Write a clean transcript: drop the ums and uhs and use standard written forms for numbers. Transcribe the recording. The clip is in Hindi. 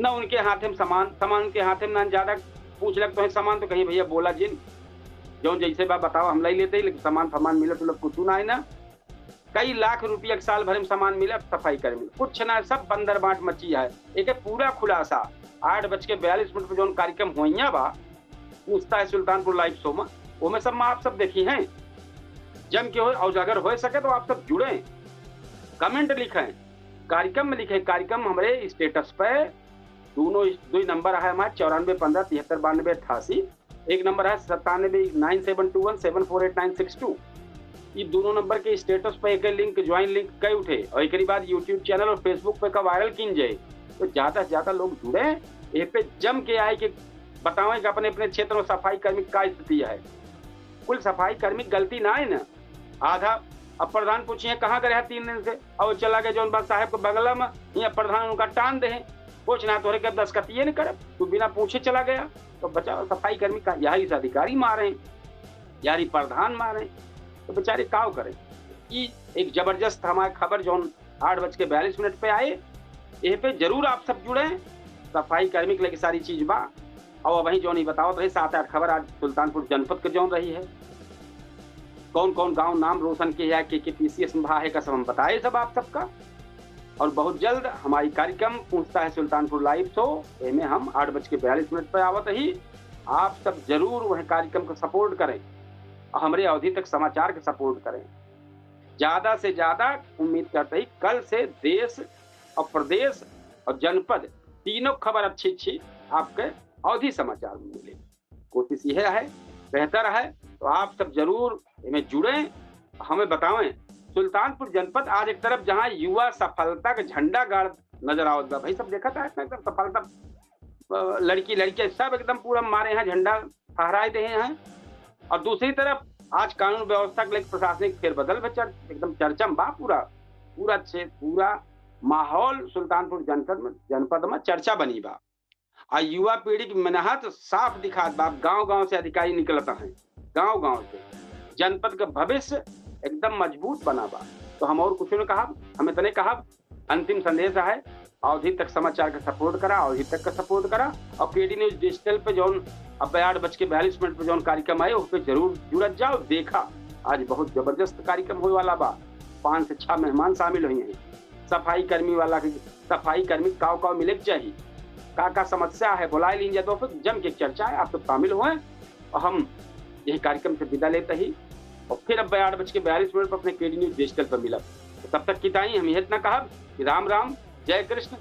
न उनके हाथे में सामान उनके हाथे में ना ज्यादा पूछ लगते हैं सामान तो कहीं भैया बोला जिन जो जैसे बा बताओ हम लाई लेते ही, लेकिन सामान मिले तो लोग कुछ ना है ना। कई लाख रुपया साल भर में सामान मिला सफाई कर्मी कुछ ना, सब बंदर बांट मची है। एक पूरा खुलासा 8:42 पर जो कार्यक्रम हुआ बा पूछता है सुल्तानपुर लाइव शो में, वो में सब आप सब देखी हैं जम के हो। और अगर हो सके तो आप सब जुड़े, कमेंट लिखें, कार्यक्रम में लिखें। कार्यक्रम हमारे स्टेटस पे दोनों दो नंबर है हमारे 9415739288, एक नंबर है 979721748962। ये दोनों नंबर के स्टेटस पे एक लिंक ज्वाइन लिंक कई उठे और एक बाद यूट्यूब चैनल और फेसबुक पे का वायरल किन जाए तो ज्यादा से ज्यादा लोग जुड़े, ये पे जम के आए कि बतावें कि अपने अपने क्षेत्र में सफाई कर्मी का स्थिति है। कुल सफाई कर्मी गलती ना है ना, आधा अब प्रधान पूछिए कहाँ गए 3 दिन से और चला गया जौन बात साहब के बगल में, यहाँ प्रधान उनका टान दे कुछ ना तोरे के 10 कतिये नहीं करे, तू बिना पूछे चला गया तो बचा सफाई कर्मी का यही अधिकारी मारे यारी प्रधान मारे तो बेचारे काव करें। ये एक जबरदस्त हमारी खबर जो 8:42 पे आए, ये पे जरूर आप सब जुड़े। सफाई कर्मी के लिए सारी चीज बा और वही जो नहीं बताओ रही 7-8 खबर आज सुल्तानपुर जनपद के जो रही है, कौन कौन गांव नाम रोशन किया है, के पीसीएस में है का सब हम बताए सब आप सबका। और बहुत जल्द हमारी कार्यक्रम पूछता है सुल्तानपुर लाइव शो, इनमें हम 8:42 पर आवत ही। आप सब जरूर वह कार्यक्रम को सपोर्ट करें और हमारे अवधि तक समाचार के सपोर्ट करें। ज्यादा से ज्यादा उम्मीद करते ही कल से देश और प्रदेश और जनपद तीनों खबर अच्छी आपके अवधि समाचार में मिले। कोशिश यह है बेहतर है तो आप सब जरूर इनमें जुड़ें, हमें बताएं। सुल्तानपुर जनपद आज एक तरफ जहां युवा सफलता का झंडा गाड़ नजर आवत भाई, सब देखा था एकदम सफलता, लड़की सब एकदम पूरा मारे हैं झंडा फहराए दे हैं। और दूसरी तरफ आज कानून व्यवस्था के लिए प्रशासनिक फेरबदल में एकदम चर्चा बा, पूरा माहौल सुल्तानपुर जनपद में चर्चा बनी बा। और युवा पीढ़ी की मेहनत साफ दिखा बा, गांव से अधिकारी निकलता है, गांव से जनपद का भविष्य एकदम मजबूत बना बा। तो हम और कुछ ने कहा, हमें तने कहा अंतिम संदेश है अवधि तक समाचार का सपोर्ट करा, अवधि तक का सपोर्ट करा और केडी न्यूज डिजिटल पे जो अब 8:42 पे जो कार्यक्रम आए उस पर जरूर जुड़ जाओ। देखा आज बहुत जबरदस्त कार्यक्रम होने वाला बा, 5 से 6 मेहमान शामिल हुए हैं। सफाई कर्मी काव मिले चाहिए, का समस्या है बुलाए लीजिए तो फिर जम के चर्चा है, आप तो शामिल हुए और हम यही कार्यक्रम से विदा लेते ही और फिर अब 8:42 पर अपने केडी न्यूज डिजिटल पर मिला। तो तब तक की ताई हम यह इतना कहा, राम राम, जय कृष्ण।